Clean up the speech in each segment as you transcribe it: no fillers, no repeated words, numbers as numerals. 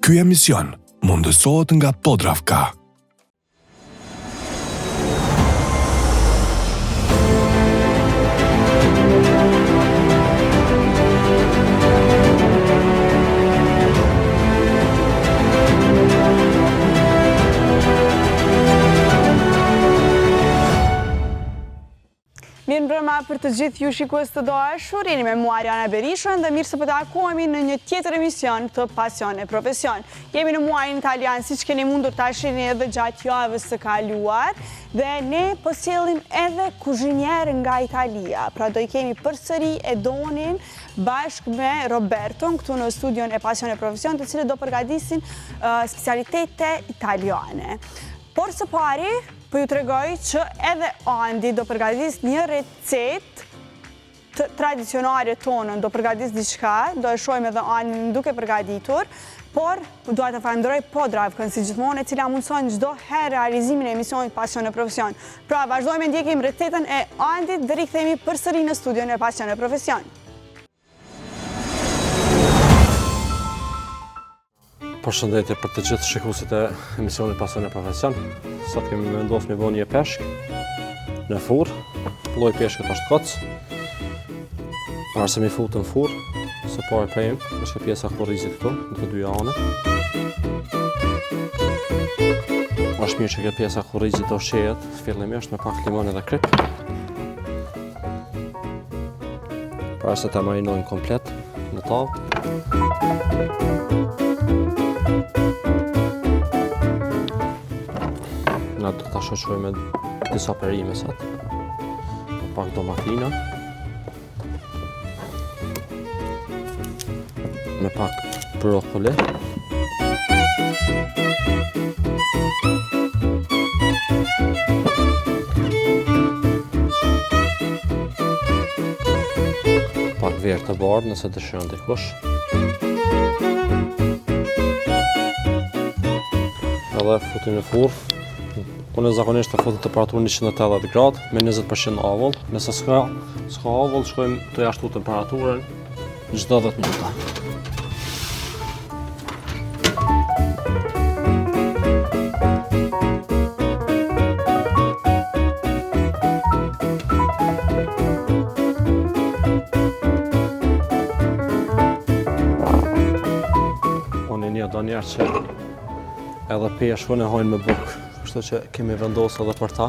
Ky emision mundësohet nga Podravka. Mirë mbrëma për të gjithë ju shikues të dashur, jeni me mua Ariana Berishën dhe mirë se po takohemi në një tjetër emision të Pasion e Profesion. Jemi në muajin italian, siç keni mundur ta shihni edhe gjatë javës së kaluar, dhe ne po sjellim edhe kuzhinierë nga Italia. Pra do I kemi përsëri Edonin bashkë me Roberton këtu në studion e Pasion e Profesion, të cilët do përgatisin specialitete italiane. Por së pari, po ju tregoj që edhe Andi do përgatis një recet tradicionale tonën, do përgatis diçka, do e shohim edhe Andin duke përgatitur, por dua të falenderoj Podravkën si gjithmonë, e cila mundson çdo herë realizimin e emisionit Pasion e Profesion. Pra, vazhdojmë ndjekim recetën e Andit dhe rikthehemi përsëri në studion e Pasion e Profesion. Përshëndetje për të gjithë shikuesit e emisionit Pasion e Profesion. Sot kemi vendosur me bënë një peshk në furr. Lloji I peshkut është koc. Para se mi futën në furr, së pari prejmë, është pjesa korrizit këtu, në të dy anët. Është mirë që kjo pjesa korrizit do shehet fillimisht me pak limon edhe krip. Para se ta marinojmë komplet në tavë. Na do ta shoqërojmë me disa perime sot. Pak domatina. Me pak brokoli. Pak verë të bardhë nëse dëshiron dikush. Edhe futim në furr. Unë zakonisht të futet temperaturën 180 gradë me 20% avull. Nëse s'ka avull, shkojmë të jashtu temperaturën çdo 10 minuta. Unë një do njerë që edhe peshkun e hojnë me bukë. Kështu që kemi vendosur edhe për ta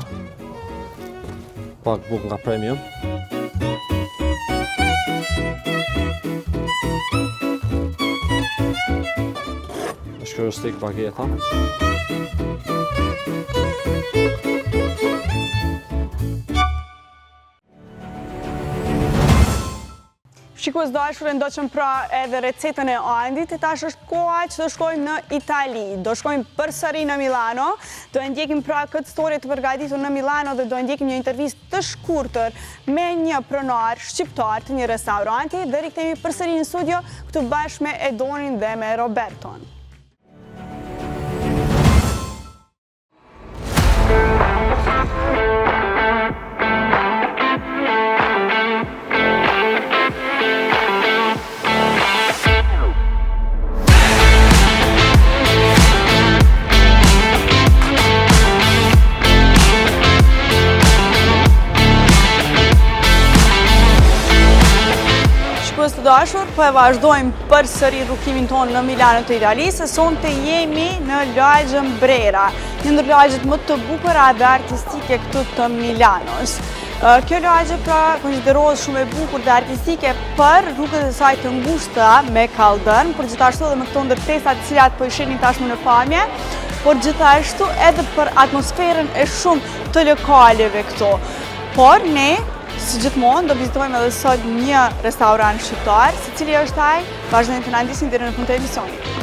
pak bukë nga premium. Është rustik bageta. Shikues dashur, ndoqëm pra edhe recetën e Andit, e tash është koha që do shkojmë në Itali. Do shkojmë përsëri në Milano, do ndjekim pra këtë storie të përgatitur në Milano dhe do ndjekim një intervistë të shkurtër me një pronar shqiptar të një restoranti dhe rikthehemi përsëri në studio këtu bashkë me Edonin dhe me Roberton. Të dashur, po e vazhdojmë përsëri rrukimin tonë në Milano të Italisë, sonte jemi në lagjen Brera, një ndër lagjet më të bukura dhe artistike këtu të Milanos. Kjo lagje pra konsiderohet shumë e bukur dhe artistike për rrugët e saj të ngushta me kaldërm, por gjithashtu edhe me këto ndërtesa të cilat po I shihni tashmë në pamje, por gjithashtu edhe për atmosferën e shumë të lokaleve këto. Por ne si gjithmonë, do vizitojmë edhe sot një restorant shqiptar, se cili është ai, vazhdojmë të na ndihni deri në fund të emisionit.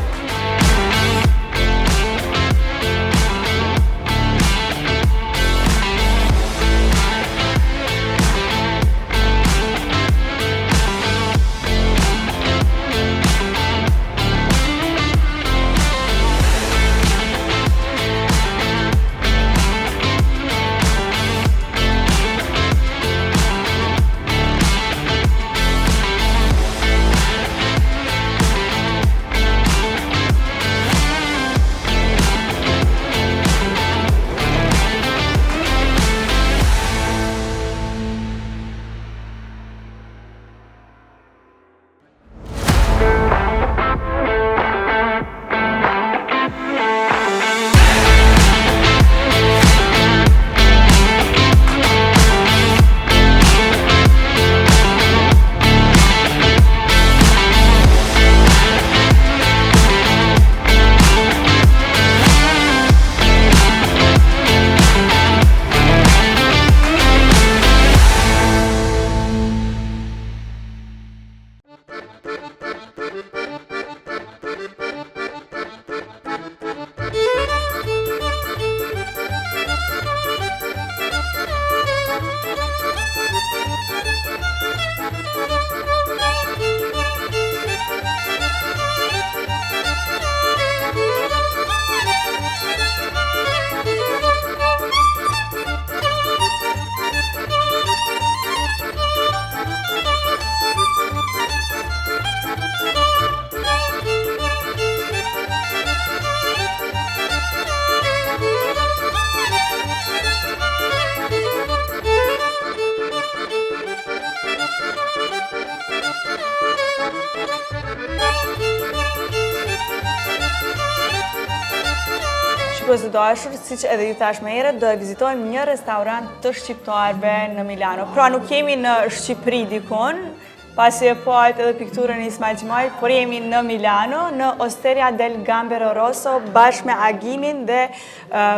shikues të dashur, siç edhe ju thash më herët, do e vizitojmë një restorant të shqiptarëve në Milano. Pra nuk jemi në Shqipëri dikon, pasi e pojt edhe pikturën e Ismail Gjimaj, por jemi në Milano, në Osteria del Gambero Rosso, bashkë me Agimin dhe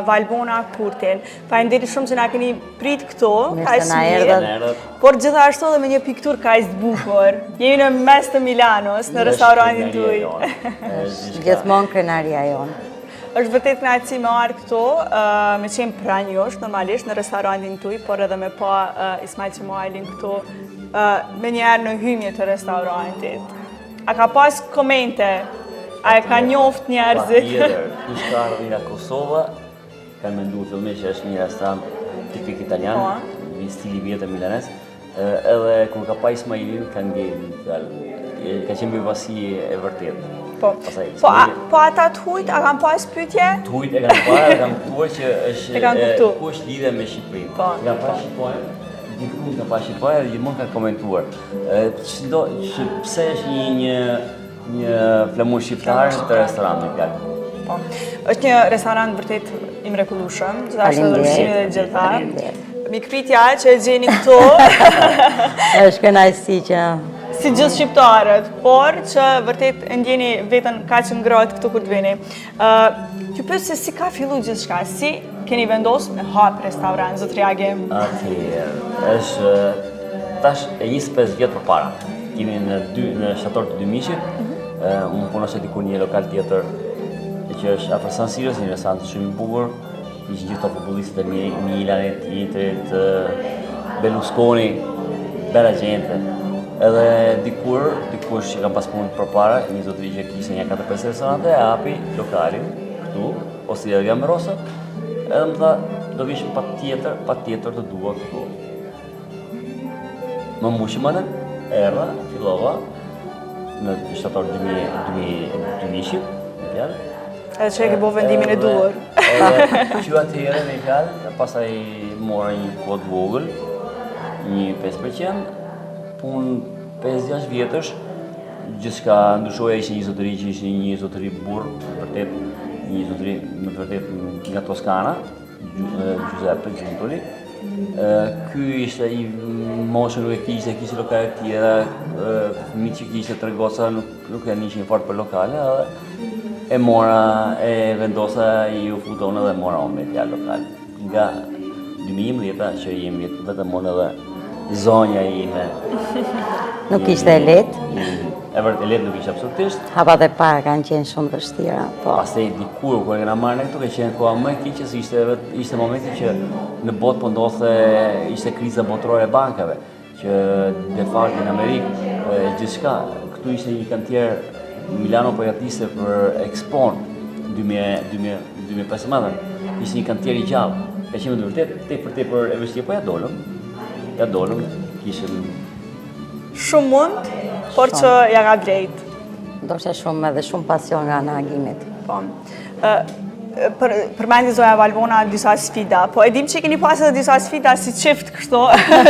Valbona Kurtel. Faleminderit shumë që na keni prit këto, kaq mirë. Por gjithashtu edhe me një pikturë kaq të bukur. Jemi në mes të Milanos, në restorantin tuaj. Gjithmonë krenaria jonë. Është vërtet kënaqësi me ardhur këtu, me qenë pranë jush normalisht në restorantin tuaj, por edhe me pa Ismail Gjimajin këtu me njerë në hymje të restorantit. A ka pas komente? A e ka njoft njerëzit? Tjetër, kush ka ardhur nga Kosova, kanë menduar fillimisht që është një restorant tipik italian, një stili vjetër milanes, edhe kur ka pa Ismailin, kanë ngel, ka qenë befasi e vërtetë. Po ata të hujt, a kanë pas pyetje? Të hujt e kanë parë, kanë kuptuar që është ku është lidhja me Shqipërinë. Kanë parë Shqipërinë, gjithmonë kanë parë Shqipërinë dhe gjithmonë kanë komentuar. Pse është një flamur shqiptar të restorantit fjalë. Po. Është një restorant vërtet i mrekullueshëm, gjithashtu edhe ushqimit dhe gjithë. Mikpritja që e gjeni këtu. Është kënaqësi që si gjithë shqiptarët, por që vërtet e ndjeni veten kaq ngrohtë këtu kur të vini. Ju pyet se si ka filluar gjithçka, si keni vendosur me hap restorant Zotri Agim? Është tash e 25 vjet përpara. Jemi në shtator të 2000-shit. Unë punoja diku në një lokal tjetër që është afër San Sirios, një restorant shumë i bukur. Ishin gjithë futbollistët e Milanit, Interit, Berlusconi, bella gente. Edhe dikush që kam pas punë përpara, një zotëri që kishte një 4-5 restorante, e hapi lokalin këtu, Osteria del Gambero Rosso, edhe më tha, do vishim patjetër të dua këtu. Më mbushim atë, erdha, fillova në shtator 2000-shit, në fjalë. Edhe që e ke bo vendimin e duhur. Edhe që atëherë në fjalë, pastaj mora një kod vogël, një 5%, punë 5-6 vjetësh, gjithçka ndryshoja, ishte një zotëri që ishte një zotëri burr, vërtet një zotëri më vërtet nga Toskana, Giuseppe Giuntoli. Ky ishte i moshën nuk e kishte lokale të tjera, fëmijët që kishte 3 goca nuk e nishin fort për lokale, edhe e mora, e vendosa i u futona dhe mora unë me fjalë lokal. Nga 2011 që jemi vetëm unë edhe zonja ime. nuk ishte e lehtë. E vërtet e lehtë nuk ishte absolutisht. Hapat e para kanë qenë shumë vështira, po. Pastaj dikur kur e kena marrë ne këtu ka qenë koha më e keqe, ishte momenti që në botë po ndodhte ishte kriza botërore e bankave, që de facto në Amerikë gjithçka këtu ishte një kantier Milano po jatiste për Expon 2015. Ishte një kantier i gjallë. Ka qenë vërtet tepër e vështirë, po ja dolëm, kishim shumë mund, por që ja ka drejt. Ndoshta shumë edhe shumë pasion nga ana Agimit. Po. Përmendi zoja Valbona disa sfida, po e dim që keni pas edhe disa sfida si çift kështu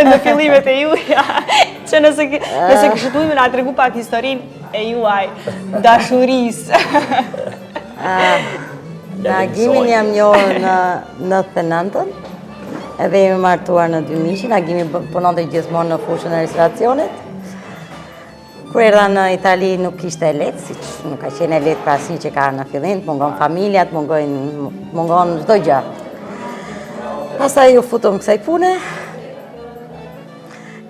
në fillimet e juaja, që nëse kishit ujme na tregu pak historinë e juaj, dashurisë. Në Agimin jam njohur në 99-ën, edhe jemi martuar në 2000-shin. Agimi punonte gjithmonë në fushën e restoracionit. Kur erdha në Itali nuk ishte e lehtë, siç nuk ka qenë e lehtë për asnjë që ka në fillim, mungon familja, mungon çdo gjë. Pastaj u futëm kësaj pune.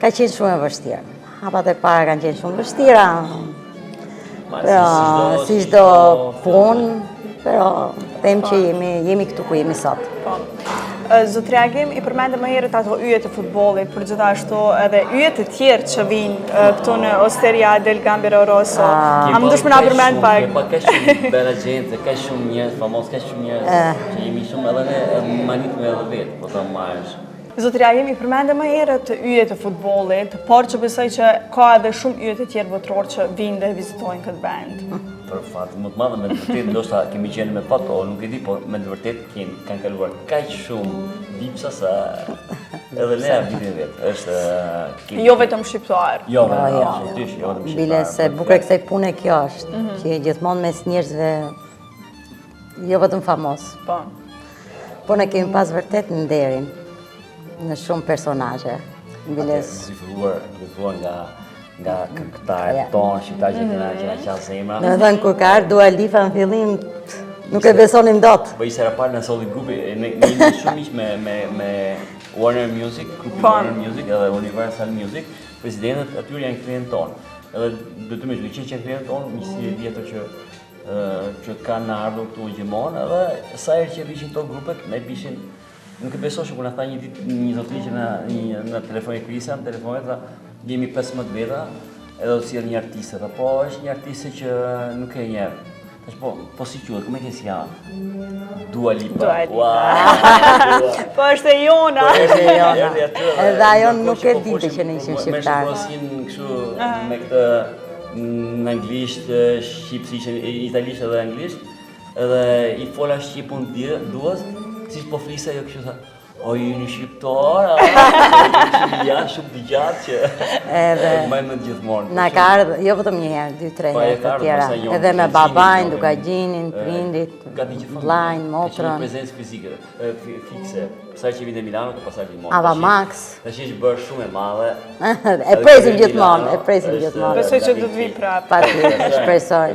Ka qenë shumë e vështirë. Hapat e para kanë qenë shumë vështira. Si çdo punë, pero them që jemi këtu ku jemi sot. Zotri Agim i përmendë më herët ato yjet e futbollit, por gjithashtu edhe yjet e tjerë që vinë këtu në Osteria del Gambero Rosso. A mundesh më na përmend pak? Ka shumë bella gente, ka shumë njerëz famoz, ka shumë njerëz që jemi shumë edhe ne manit me edhe vetë, po ta marrësh. Zotri Agim i përmendë më herët yjet e futbollit, por që besoj që ka edhe shumë yjet e tjerë botror që vinë dhe vizitojnë këtë vend. Për fat, më të madhe me të vërtet, ndoshta kemi qenë me foto, nuk e di, por me të vërtet kanë kaluar kaq shumë vipsa sa edhe Lea vitin vet. Është jo vetëm shqiptar. Jo vetëm shqiptar. Bile se bukur kësaj pune kjo është, që gjithmonë mes njerëzve Jo vetëm famos. Po. Po ne kemi pas vërtet nderin në shumë personazhe. Mbiles. Si filluar nga këngëtarët tonë, shqiptarë që kena qanë zemra. Në thënë, kur ka ardhur Dua Lipa në fillim, nuk e besonim dot. Po ishte rapar në solli grupi, ne jemi shumë ish me Warner Music, grupi Warner Music edhe Universal Music, presidentët atyre janë klientë tonë. Edhe detyrimisht me qenë klientë tonë, miqësi e vjetër që kanë ardhur këtu gjithmonë, edhe sa herë që vishin këto grupet, ne bishin nuk e besoshim kur na tha një ditë një zotëri që në telefonin Krisa, në telefonin tha jemi 15 veta, edhe do sjell një artiste, po është një artiste që nuk e njeh. Tash po si quhet, ku më ke si janë? Dua Lipa. Po është e jona. Edhe ajo nuk e dinte që ne ishim shqiptarë. Mersi kështu me këtë në anglisht, shqip, italisht edhe anglisht, edhe i fola shqipun duas, si po flisa jo kështu tha, o ju një shqiptar, ja shumë t'i gjatë që mbajnë në gjithmonë. Na ka ardhur, jo vetëm një herë, 2-3 herë të tjera, edhe me babajnë, duka gjinin, prindit, vllajnë, motrën. Ka një prezencë fizike, fikse. Pasaj që vite Milano, ka pasaj Limon. Ava Max. Tash është bërë shumë e madhe. E presim gjithmonë, e presim gjithmonë. Besoj që do të vi prapë. Patjetër,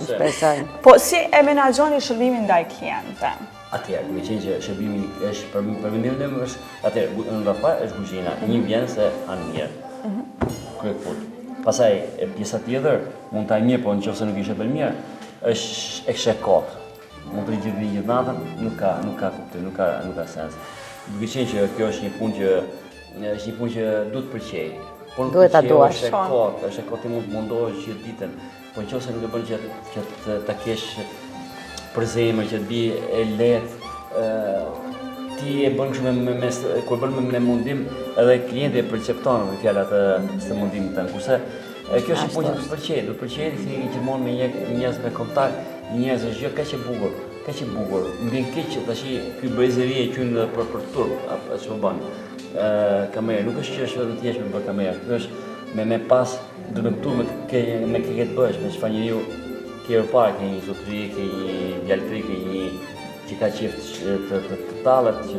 shpresoj. Po si e menaxhoni shërbimin ndaj klientëve? Atëherë, me qenë që shërbimi është për mendimin është, atëherë, në rrafar është kuzhina, një vjen se anë mirë, kërë fut. Pasaj, pjesa tjetër, mund të ajë mirë, po në qofë se nuk ishe bërë mirë, është e kështë kotë. Mund të gjithë natën, nuk ka kuptim, nuk ka sens. Duke qenë që kjo është një punë që duhet përqej. Duhet ta duash. Është e kotë, mund të mundohesh gjithë ditën, po në qofë se nuk e bën që ta kesh për zemër që të bi e letë, ti e bën kështu kur bën me mundim, edhe klienti e percepton me fjallat të mundimit tënd. Kurse kjo është një punë që të përqej, do të përqej ti gjithmonë me njerëz me kontakt, njerëz është gjë kaq e bukur, Më vjen keq që tash ky brezëri e qyn për turp, apo ç'u bën. Kamerë, nuk është që është vetëm thjesht me bërë kamerë, kjo është me pas ndërmëtuar me ke të bësh, me çfarë njeriu ke parë, ke një zotëri, ke një djaltri, ke një që ka qef të tallet, që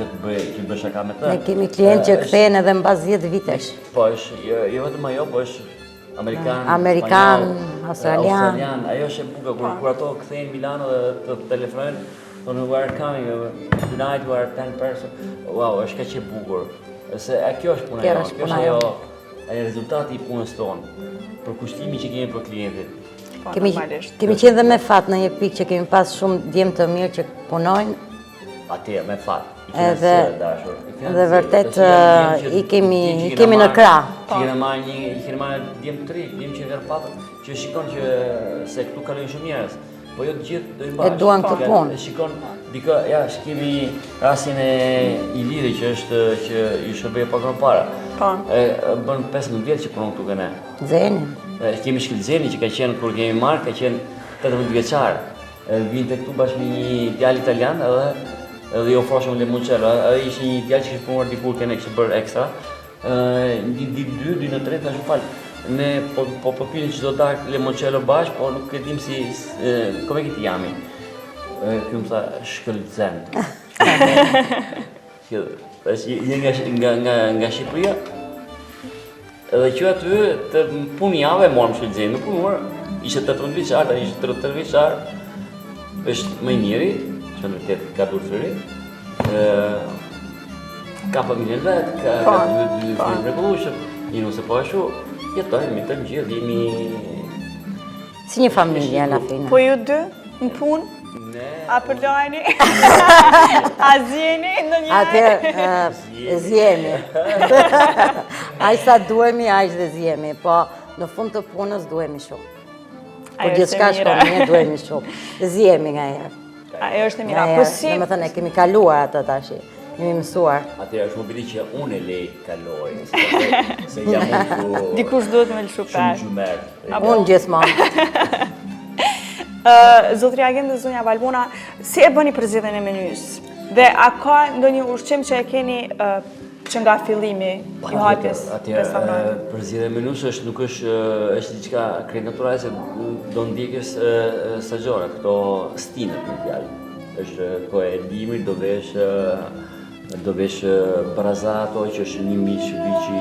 të bëj shaka me të. Ne kemi klientë që kthehen edhe mbas 10 vitesh. Po është, jo vetëm ajo, po është Amerikan, Australian. Ajo është e bukur, kur ato kthehen në Milano dhe të telefonojnë, thonë we are coming, tonight we are 10 person. Wow, është kaq e bukur. Se kjo është puna jote, kjo është ajo rezultati i punës tonë, për kushtimi që kemi për klientin. Kemi qenë dhe me fat në një pikë që kemi pas shumë djemë të mirë që punojnë. Atje, me fat. Dhe vërtet i kemi në krah. I kena marrë djemë 3, djemë që nga patën, që shikon që se këtu kalojnë shumë njerëz. Po jo të gjithë dojnë bashkë. E duan këtë punë. Shikon, dikë, ja, kemi rastin e Iliri që është që i shërbej pak më para. Bën 15 vjetë që punon këtu këne. Zeni. Kemi shkëllë Zeni që ka qenë, kur kemi marrë, ka qenë 18 vjeçar. Vinte këtu bashkë me një djalë italian edhe i ofroshëm limoncello. Ai ishte një djalë që kishte punuar dikur këne, kishte bërë ekstra. Ditë 2 në 3 tash fal. Ne po pinim çdo darkë limoncello bashkë, po nuk e dim si come che ti chiami. Ky më tha shkëlzen. Je nga Shqipëria. Edhe që aty të punë javë e morëm shkëlzen, nuk punuar. Ishte 18 vjeçar, ai ishte 33 vjeçar. Është më i miri, që në vërtet ka durësëri. Ka familjen vet, ka dy mrekullueshëm, një nëse po ashtu, jetojmë të gjithë, jemi si një familje alla fine. Po ju dy në punë? A përlojni? A zjeni në një? Atëherë, zjemi. Aq sa duhemi, aq dhe zjemi, po në fund të punës duhemi shumë. Kur gjithçka shkon mirë, duhemi shumë. Zjemi nga herë. Ajo është e mira. Po si? Domethënë e kemi kaluar atë tash. Jemi mësuar. Atëherë është mobilit që unë e lej kaloj. Se jam unë dikush duhet me lëshu pesh. Unë gjithmonë. Zotri Agent dhe zonja Valbona, si e bëni përzgjedhjen e menys? Dhe a ka ndonjë ushqim që e keni që nga fillimi i hapjes restorantit? Përzgjedhja e menus nuk është diçka krenaturale se do ndjekësh stagjore, këto stinët në fjalë. Është kohë e dimrit, do vesh barazato që është një mish biçi,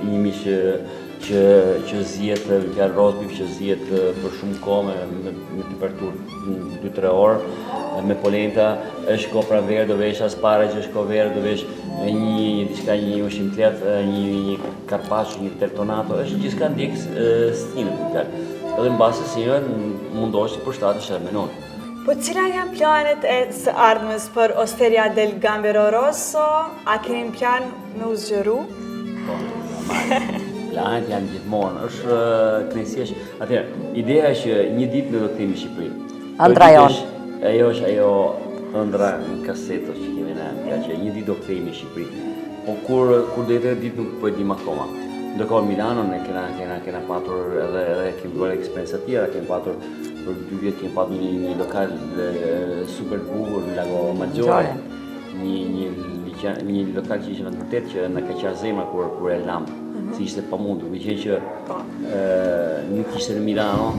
një mish që zihet fjalë roast beef që zihet për shumë kohë me temperaturë 2-3 orë. Me polenta, është kopra verë, do vesh aspare që është kohë verë, do vesh një ushqim të lehtë, një carpaccio, një tertonato, është gjithçka ndjek stilin. Edhe mbasi si mundohesh të përshtatesh menon. Po cila janë planet e së ardhmes për Osteria del Gambero Rosso? A keni plan me u zgjeru? Po, planet janë gjithmonë, është kënaqësi. Atëherë, ideja është që një ditë ne do të kthehemi në Shqipëri. Andrajon. Ajo është ajo ëndra në kaseto që kemi ne, që një ditë do kthehemi në Shqipëri. Po kur do jetë ditë nuk po e dim akoma. Ndërkohë Milano ne kena patur edhe kemi bërë eksperiencë të tjera, kemi patur për 2 vjet kemi patur një lokal super të bukur në Lago Maggiore. Një lokal që ishte vërtet që na ka qenë zemra kur e lam, si ishte pamundur, meqenëse që nuk ishte në Milano,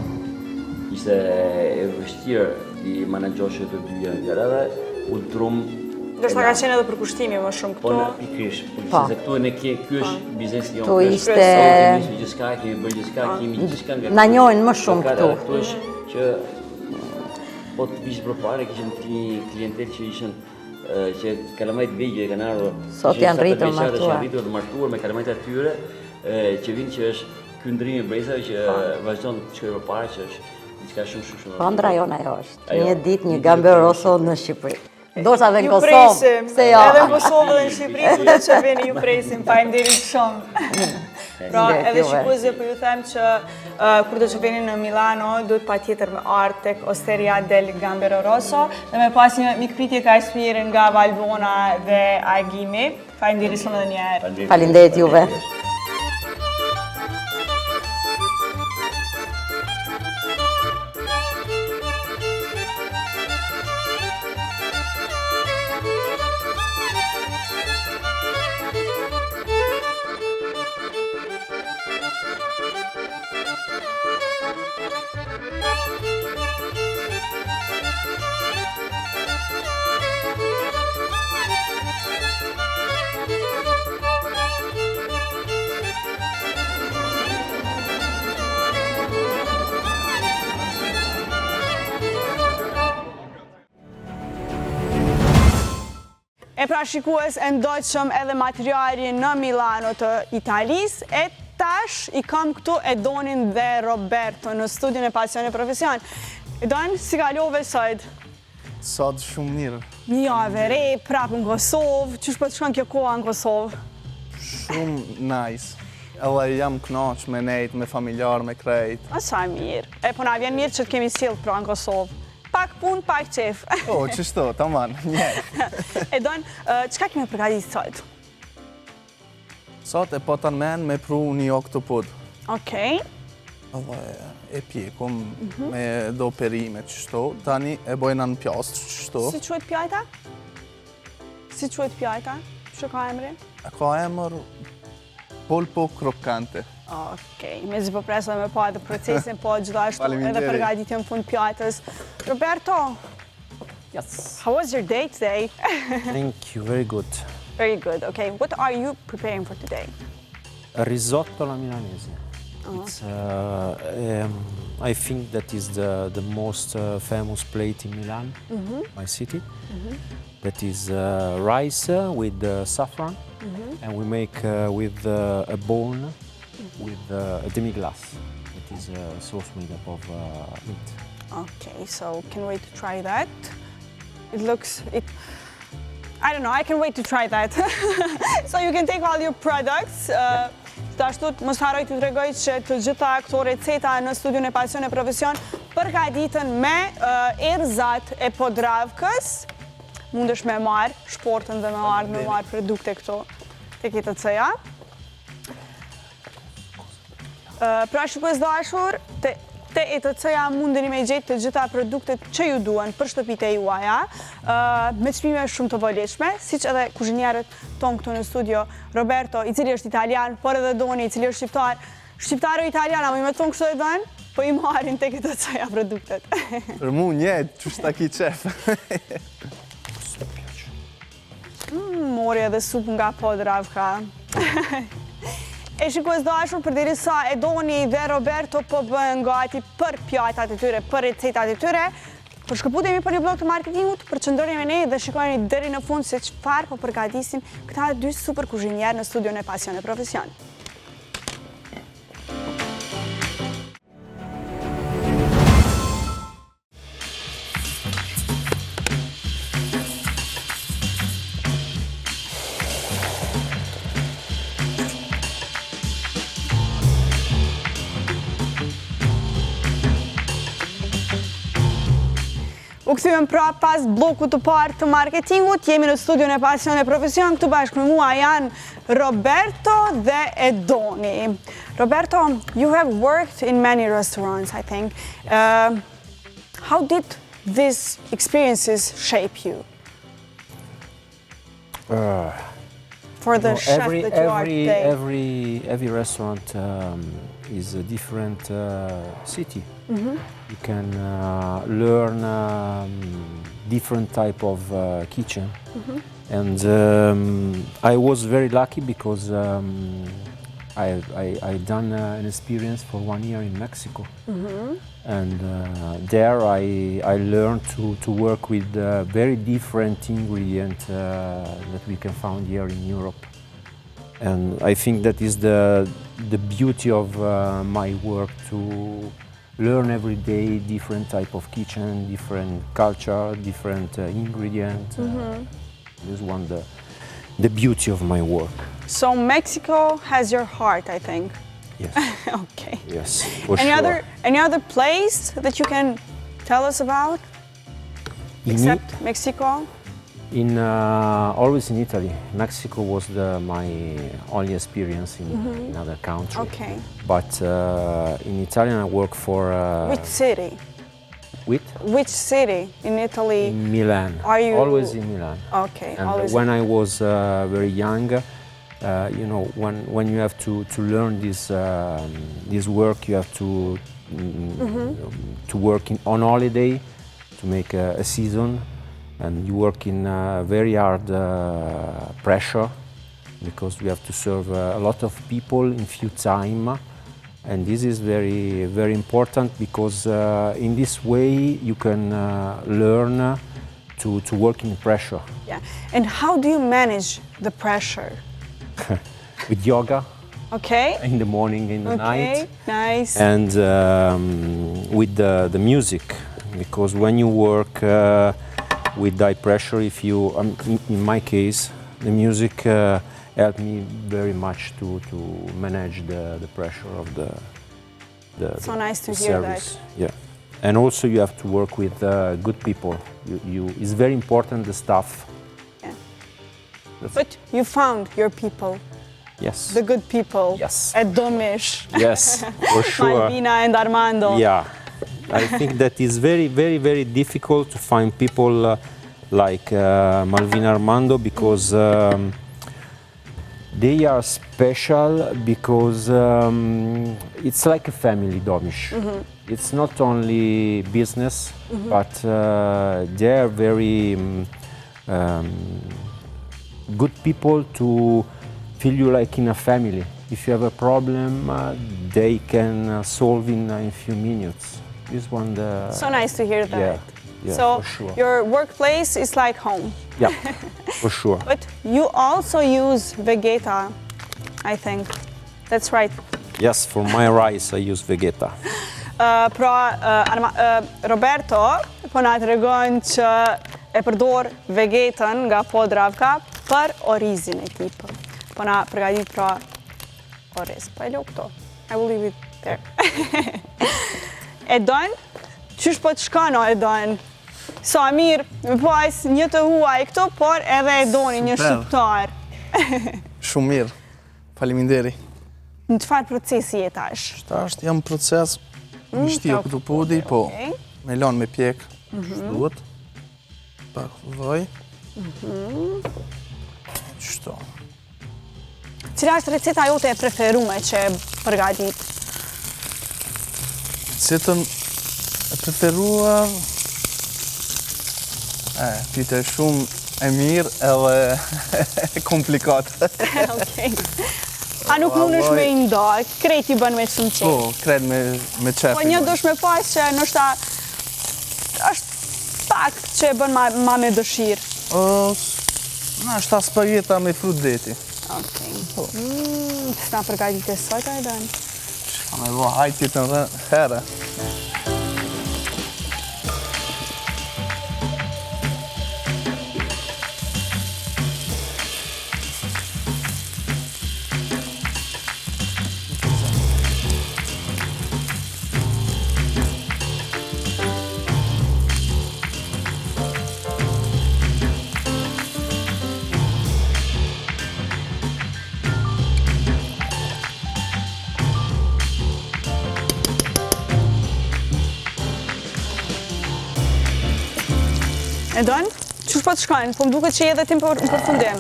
ishte e vështirë i menaxhosh të dyja edhe u drum. Ndoshta ka qenë edhe për kushtimi më shumë këtu. Po pikërisht, sepse këtu ky është biznesi jonë. Tu ishte gjithçka, kemi bërë gjithçka, kemi gjithçka nga. Na njohin më shumë këtu. Këtu është që po të vish përpara kishin klientel që ishin që kalamajt vegjël kanë ardhur. Sot janë rritur të martuar me kalamajt e tyre, që vinë që është ky ndrim i brezave që vazhdon të shkojë përpara që është diçka shumë. Po Andrajon ajo është. Një ditë një Gambero Rosso në Shqipëri. Ndoshta edhe në Kosovë. Pse jo? Edhe në Kosovë dhe në Shqipëri kudo që vini ju presim. Faleminderit shumë. Pra, edhe shikuesve po ju them që kur do të vini në Milano, duhet patjetër me ardhur tek Osteria del Gambero Rosso dhe me pas një mikpritje kaq të mirë nga Valbona dhe Agimi. Faleminderit shumë edhe një herë. Faleminderit juve. E pra shikues e ndoqëm edhe materiali në Milano të Italisë, e tash i kam këtu Edonin dhe Roberto në studion e Pasion e Profesion. Edon, si kalove sot? Sot shumë mirë. Një javë re, prapë në Kosovë, qysh po të shkon kjo koha në Kosovë? Shumë nice. Edhe jam kënaq me nejt, me familjar, me krejt. A sa mirë. E po na vjen mirë që të kemi sjellë pra në Kosovë. Pak punë, pak qef. O, qështu, taman, njërë. Edon, qka kemi përgatit sot? Sot e po të men me pru një oktopod. Okej. Edhe e pjekum me do perime qështu. Tani e bojna në pjastër qështu. Si quhet pjajta? Si quhet pjajta? Që ka emri? E ka emër polpo krokante. Okej, me zi po presoj me pa edhe procesin, po gjithashtu edhe përgatitjen fund pjajtës. Roberto, Yes. how was your day today? Thank you, very good. Very good, okay. What are you preparing for today? A risotto alla milanese. It's, I think that is the most famous plate in Milan, my city. That is rice with saffron, and we make with a bone with a demi-glace. It is a sauce made up of meat. Okay, so can't wait to try that. I don't know, I can wait to try that. So you can take all your products. Gjithashtu mos harroj t'ju tregoj që të gjitha këto receta në studion e Pasion e Profesion përgatiten me erëzat e Podravkës. Mundesh me marr shportën dhe me marr produkte këto tek ETC-ja. Pra shikues dashur, te ETC-ja mundeni me gjetë të gjitha produktet që ju duen për shtëpitë e juaja, me çmime shumë të volitshme, siç edhe kuzhinierët tonë këtu në studio, Roberto, i cili është italian, por edhe Doni, i cili është shqiptar. Shqiptarë italiana, më i me thonë kështu e dënë, po i marrin tek ETC-ja produktet. Për mu njët, që shta ki qef. Mori edhe supë nga Podravka. E shikues dashur, përderisa e Doni dhe Roberto po bëhen gati për pjatat e tyre, për recetat e tyre, për shkëputemi për një blog të marketingut, përqëndroni me ne dhe shikojeni deri në fund se çfarë po përgatisin këta dy super kuzhinierë në studion e Pasion e Profesion. U kthyem pra pas bloku të parë të marketingut, jemi në studion e Pasion e Profesion, këtu bashkë me mua janë Roberto dhe Edoni. Roberto, you have worked in many restaurants, I think. How did these experiences shape you? For the chef that you are today. Every restaurant is a different city. You can learn different type of kitchen. And I was very lucky because I done an experience for 1 year in Mexico. And there I learned to work with very different ingredients that we can find here in Europe. And I think that is the beauty of my work, to learn every day different type of kitchen, different culture, different ingredients. This one the beauty of my work. So Mexico has your heart, I think. Yes. Okay. Yes, for sure. Any other place that you can tell us about? Except Mexico? Always in Italy. Mexico was my only experience in other country. Okay. But in Italian I work for... Which city? Which city in Italy? In Milan. Are you... Always in Milan. Okay, And always. when I was very young, you know, when you have to learn this work, you have to work on holiday, to make a season, and you work in very hard pressure, because we have to serve a lot of people in few time. And this is very, very important, because in this way you can learn to work in pressure. Yeah. And how do you manage the pressure? With yoga. Okay. In the morning, in the night. Okay, nice. And with the music, because when you work with high pressure, if you, in my case, the music helped me very much to manage the pressure of the So nice to the hear service. Yeah, and also you have to work with good people. It's very important, the staff. Yeah. But you found your people. Yes. The good people. Yes. At Domish. Yes, for sure. Malvina and Armando. Yeah, I think that is very, very, very difficult to find people like Malvina Armando, because they are special, because it's like a family, Domish. It's not only business, but they are very good people to feel you like in a family. If you have a problem, they can solve in a few minutes. This one, So nice to hear that. Yeah, So for sure. your workplace is like home. Yeah, for sure. But you also use Vegeta, I think. That's right. Yes, for my rice I use Vegeta. Roberto po na tregon që e përdor Vegetën nga Podravka për orizin e tij. Po na përgatit pra oriz. Po e lo këto. I will leave it there. Edon, qysh po të shkano Edon? Sa mirë, me pas një të huaj këto, por edhe Edoni, një shqiptar. Shumë mirë. Faliminderi. Në çfarë procesi je tash? Tash jam proces Mi shtia këtu podi, po me lanë me pjek, shtuat. Pak vaj. Qështu. Cila është receta jote e preferume që e përgatit? Recetën e preferuar... Pite shumë e mirë edhe komplikatë. Okej. A nuk mund është me i nda, krejt i bën me shumë qenë. Po, krejt me qefi. Po një dush me pas që nështë është fakt që e bën ma me dëshirë. Është ta spageta me frut deti. Okej. S'na përgatit e sot, a e dënë? Shka me vo hajtit në herë. E donë? Qësh po të shkojnë? Po më duket që edhe ti në përfundim.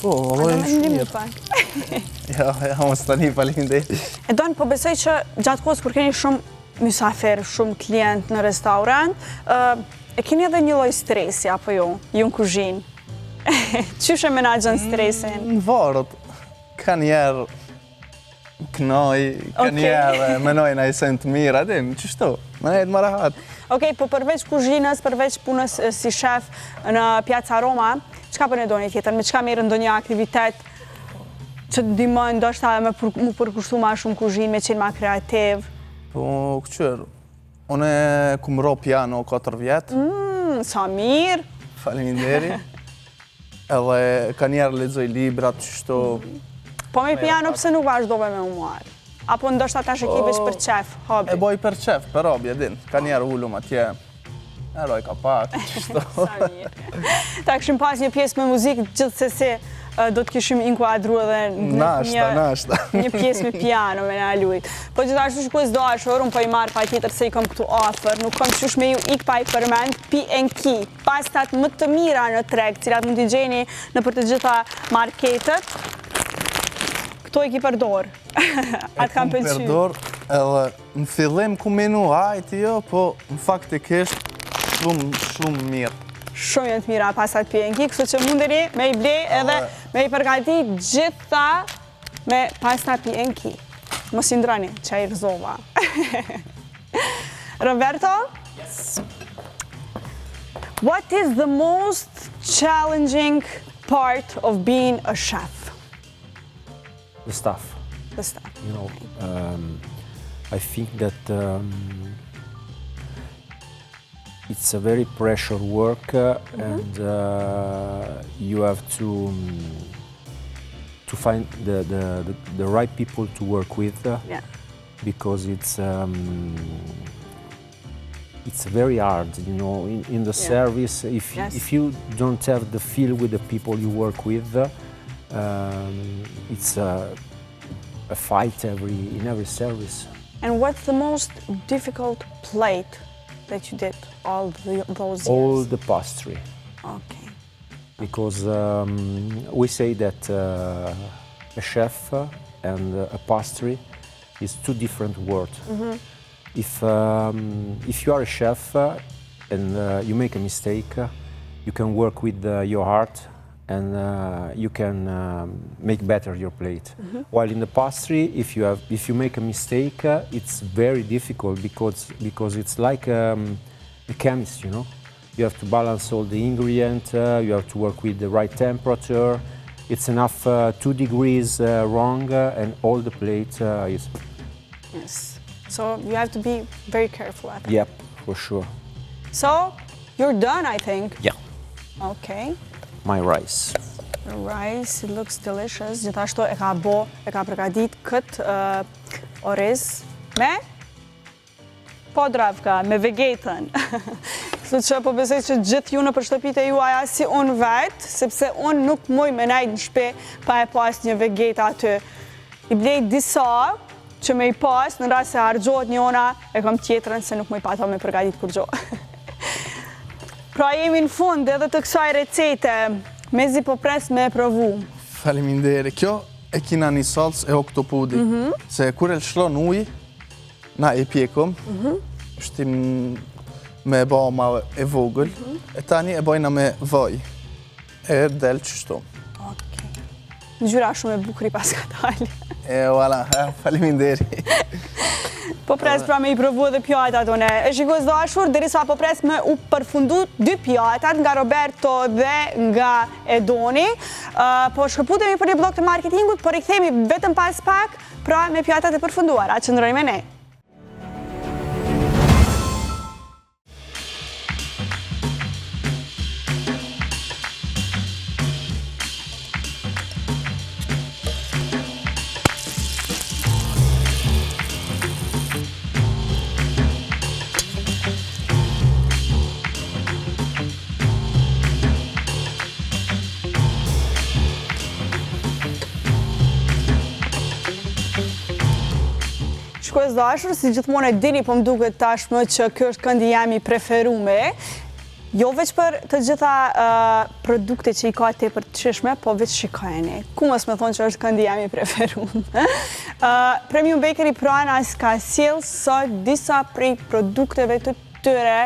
Po, vallaj shumë mirë. pak. Ja, mos tani faleminderit. E donë, po besoj që gjatë kohës kur keni shumë mysafir, shumë klient në restorant, e keni edhe një lloj stresi, apo jo? Ju në kuzhinë. Qysh e menaxhon stresin? Në varët, ka njerë knoj, ka njerë menoj në isen të mirë, adin, qështu, me nejtë më rahat. Okej, po përveç kuzhinës, përveç punës si shef në Pjaca Roma, çka po ne doni tjetër? Me çka merr ndonjë aktivitet që të ndihmon ndoshta me mu përkushtu ma shumë kuzhinë, me qenë ma kreativ? Po, këqër, une kum ro piano 4 vjetë. Sa mirë! Faleminderit. Edhe ka njerë lexoj librat, qështu. Po me piano pse nuk vazhdove me u marrë? Apo ndoshta tash e ki veç për qef, hobi? E boj për qef, për hobi, edin. Ka njerë ullum atje, e roj ka pak, qështu. Sa mirë. Ta këshim pas një pjesë me muzikë, gjithsesi do të kishim inkuadru edhe Nashta. një pjesë me piano me na lujt. Po gjithashtu shkues dashur, unë po i marr pa tjetër se i kam këtu afër, nuk kam qysh me ju ik pa i përmend P&K, pastat më të mira në treg, cilat mund t'i gjeni në për të gjitha marketet. Këto i ki përdor. Atë kam pëlqy. Përdor, edhe në fillim ku menu hajti jo, po në faktikisht shumë mirë. Shumë janë të mira pasat P&K, kështu që mundeni me i blej edhe me i përgatit gjitha me pasta P&K. Mos i ndrani, që i rëzova. Roberto? Yes. What is the most challenging part of being a chef? The stuff. The stuff. You know, I think that it's a very pressure work, and you have to find the right people to work with, Yeah. because it's very hard, you know, in the service. If you don't have the feel with the people you work with, it's a fight in every service. And what's the most difficult plate that you did all those years? All the pastry, Okay. because we say that a chef and a pastry is two different words. If you are a chef and you make a mistake, you can work with your heart and you can make better your plate. While in the pastry, if you make a mistake, it's very difficult because it's like a chemist, you know. You have to balance all the ingredients. You have to work with the right temperature. It's enough 2 degrees wrong, and all the plate is. Yes. So you have to be very careful at that. Yep, for sure. So you're done, I think. Yeah. Okay. My rice. The rice, it looks delicious. Gjithashtu e ka përgatit këtë oriz me podravka, me vegetën. Kështu që po besoj që gjithë ju në shtëpitë e juaja si unë vetë, sepse unë nuk muj me najtë në shtëpi pa e pas një vegeta aty. I blej disa që me i pas, në rast se harxohet njona, e kam tjetrën se nuk më i pato me përgatit kur gjo. Pra jemi në fund edhe të kësaj recete, mezi po pres me provu. Faliminderi. Kjo e kina një salcë e oktopudi. Se kur e lëshlon uj, na e pjekom, shtim me bama e vogël, e tani e bojna me vaj. E del qështu. Ngjyra shumë e bukri pas ka dalë. E voilà, faliminderi. Po pres pra me i provu edhe pjatat one. E shikoj dashur, derisa po pres me u përfundu 2 pjatat nga Roberto dhe nga Edoni. Po shkëputemi për një blok të marketingut, por i kthemi vetëm pas pak, pra me pjatat e përfunduara. Qëndroni me ne. Shkues dashur, si gjithmonë e dini, po më duket tashmë që kjo është këndi jam i preferume. Jo veç për të gjitha produkte që i ka tepër të shishme, po veç shikojeni. Ku mos me thonë që është këndi jam i preferume. Premium Bakery Prana ka sjell sot disa prej produkteve të tyre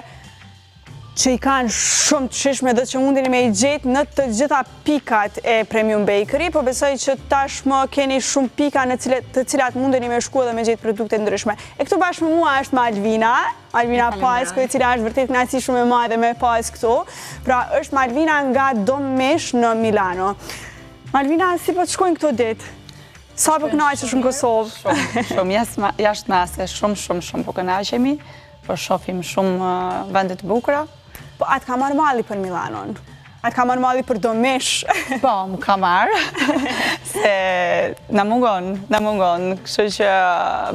që i kanë shumë të shishme dhe që mundeni me i gjetë në të gjitha pikat e Premium Bakery, po besoj që tashmë keni shumë pika në të cilat mundeni me shku dhe me gjetë produkte ndryshme. E këtu bashkë me mua është Malvina Pasko, e cila është vërtet kënaqësi shumë e madhe me pas këtu. Pra është Malvina nga Domesh në Milano. Malvina, si po të shkojnë këto ditë? Sa po kënaqesh në Kosovë? Shumë jashtë mase, shumë po kënaqemi, po shohim shumë vende të bukura. Po atë ka marrë malli për Milanon? Atë ka marrë malli për Domesh? Po, më ka marrë, se na mungon, kështu që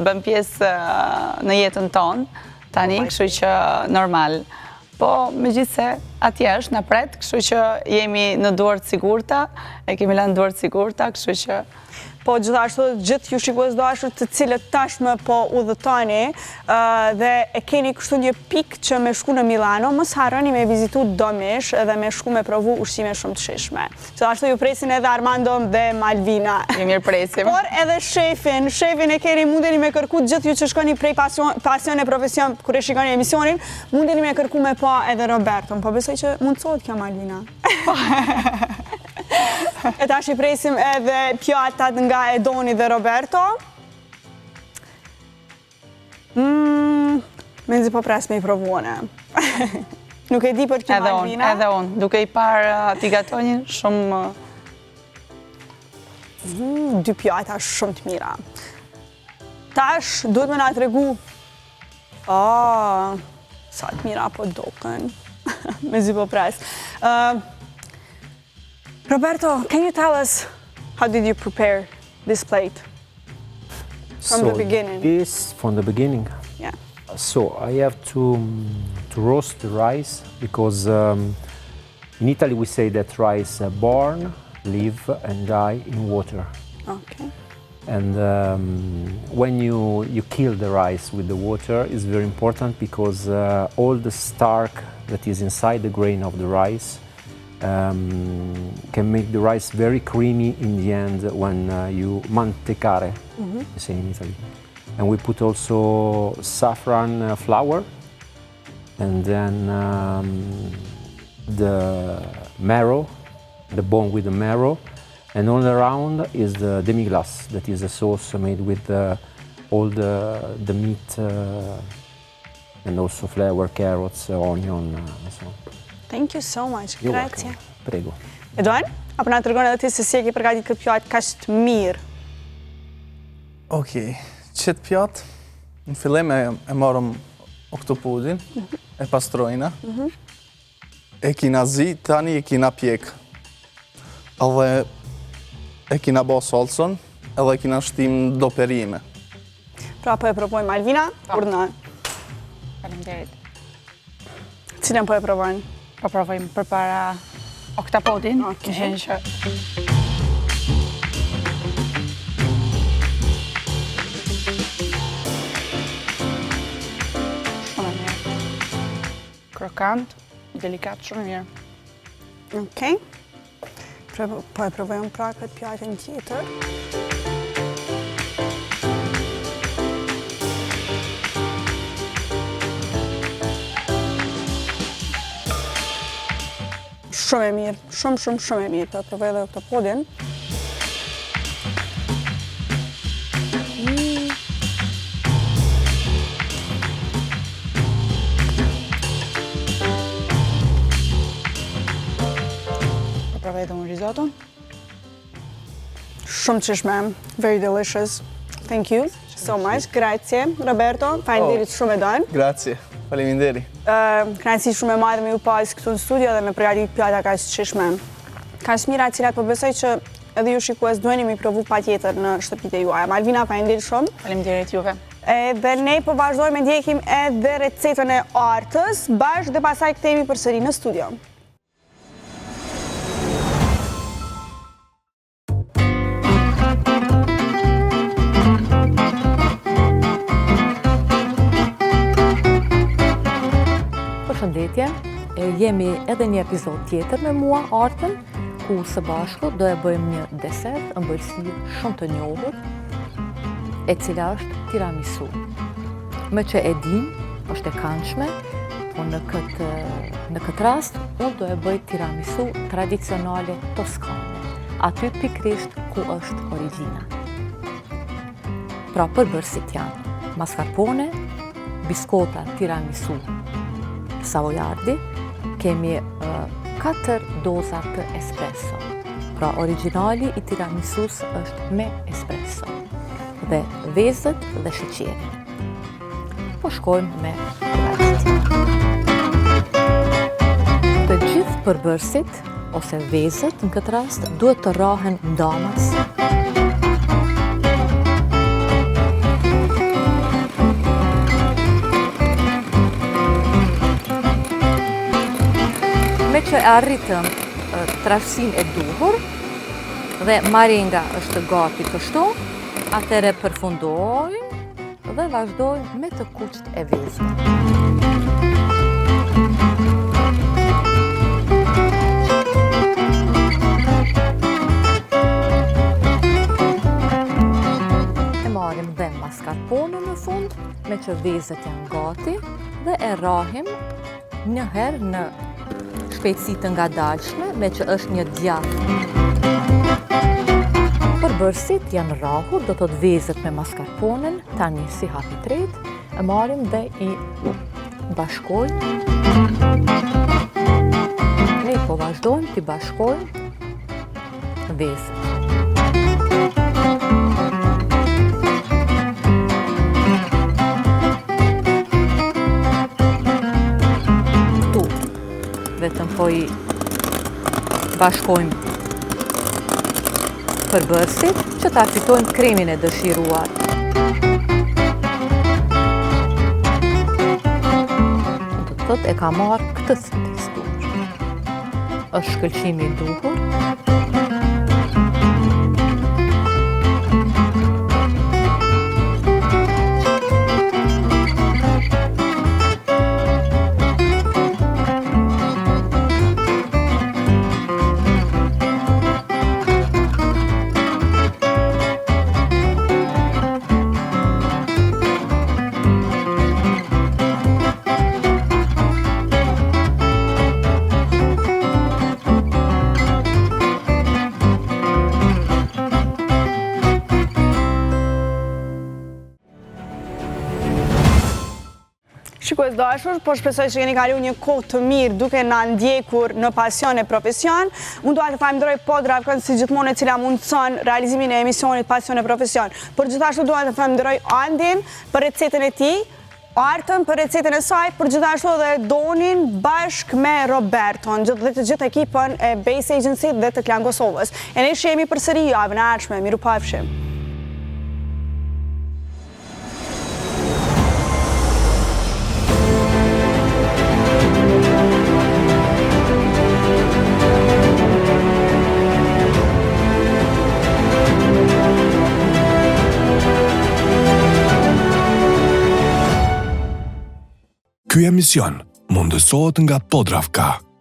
bëm pjesë në jetën tonë, tani, kështu që normal. Po, megjithse, atje është në pret, kështu që jemi në duart sigurta, e kemi lënë duart sigurta, kështu që... Po gjithashtu gjithë ju shikues dashur të cilët tashmë po udhëtoni dhe e keni kështu një pikë që me shku në Milano, mos harroni me vizitu Domesh dhe me shku me provu ushqime shumë të shishme. Gjithashtu ju presin edhe Armando dhe Malvina. Ju mirë presim. Por edhe shefin e keni mundeni me kërku gjithë ju që shkoni prej pasion e profesion kur e shikoni emisionin, mundeni me kërku me pa edhe Roberto. Po besoj që mundësot kjo Malvina. E tash i presim edhe pjatat nga Edoni dhe Roberto. Menzi po pres me i provuone. Nuk e di për kjo Malvina. Edhe unë, duke i parë t'i gatonin shumë... 2 pjata shumë të mira. Tash, duhet me nga të regu... sa të mira po doken. Menzi po pres. Roberto, can you tell us how did you prepare this plate from the beginning? From the beginning? Yeah. So I have to roast the rice because in Italy we say that rice born, live and die in water. Okay. And when you kill the rice with the water, it's very important because all the starch that is inside the grain of the rice can make the rice very creamy in the end when you mantecare, you say in Italy. And we put also saffron flour, and then the marrow, the bone with the marrow, and all around is the demi-glace, that is a sauce made with all the meat and also flour, carrots, onion, and so on. Thank you so much. You're Grazie. welcome. Prego. Edon, apo na tregon edhe ti se si e ke përgatitur këtë pjatë kaq të mirë? Okej, qëtë pjatë, në fillim e marëm oktopudin, e pastrojna, e kina zi, tani e kina pjek. Edhe e kina bo salson, edhe e kina shtim do perime. Pra po e provojmë Malvina, urdhna. Faleminderit. Cilën po e provojnë? Po provojmë përpara oktapodin. Okej. krokant, delikat, shumë mirë. Okej. Po e provojmë pra këtë pjatën tjetër. Shumë e mirë, shumë e mirë, po e provoj edhe këtë podin. Provoj edhe unë risotto. Shumë qishme, very delicious. Thank you so much, grazie Roberto, faleminderit shumë e don. Grazie, faleminderi. Kënaqësi shumë e madhe me ju pas këtu në studio dhe me përgatit pjata kaq të qishme. Kaq mira cilat po besoj që edhe ju shikues duheni mi provu patjetër në shtëpitë juaja. Malvina, faleminderit shumë. Faleminderit juve. Edhe ne po vazhdojmë ndjekim edhe recetën e artës, bashkë dhe pasaj kthehemi përsëri në studio. Përshëndetje, jemi edhe një epizod tjetër me mua, Artën, ku së bashku do e bëjmë një desert, ëmbëlsi shumë të njohur, e cila është tiramisu. Me që e dim, është e këndshme, po në këtë rast, unë do e bëj tiramisu tradicionale toskane, aty pikrisht ku është origjina. Pra përbërësit janë mascarpone, biskota tiramisu savoiardi, kemi 4 doza të espresso. Pra origjinali I tiramisus është me espresso dhe vezët dhe sheqerin. Po shkojmë me rajtit. Të gjithë përbërësit ose vezët në këtë rast duhet të rahen ndamas. Me që arritëm trashësinë e duhur dhe marenga është gati kështu, atëre përfundojmë dhe vazhdojmë me të kuqt e vezëve. E marim dhe mascarpone në fund, me që vezët janë gati dhe e rahim një herë në shpejtësi të ngadalshme, me që është një djathë. Përbërësit janë rahur, do të vezët me mascarponen, tani si hapi tretë, e marim dhe I bashkojmë. Ne po vazhdojmë t'i bashkojmë vezët. Vetëm po I bashkojmë përbërësit që ta fitojmë kremin e dëshiruar. Do të thotë e ka marrë këtë teksturë. Është shkëlqimi I duhur. Shikues dashur, po shpresoj që keni kaluar një kohë të mirë duke na ndjekur në pasion e profesion. Unë dua të falenderoj Podravkën si gjithmonë e cila mundson realizimin e emisionit Pasion e Profesion. Por gjithashtu dua të falenderoj Andin për recetën e tij, Artën për recetën e saj, për gjithashtu edhe Donin bashkë me Roberton, dhe të gjithë ekipën e Base Agency dhe të Klan Kosovës. E ne shihemi përsëri javën e ardhshme. Mirupafshim. Ky emision mundësohet nga Podravka.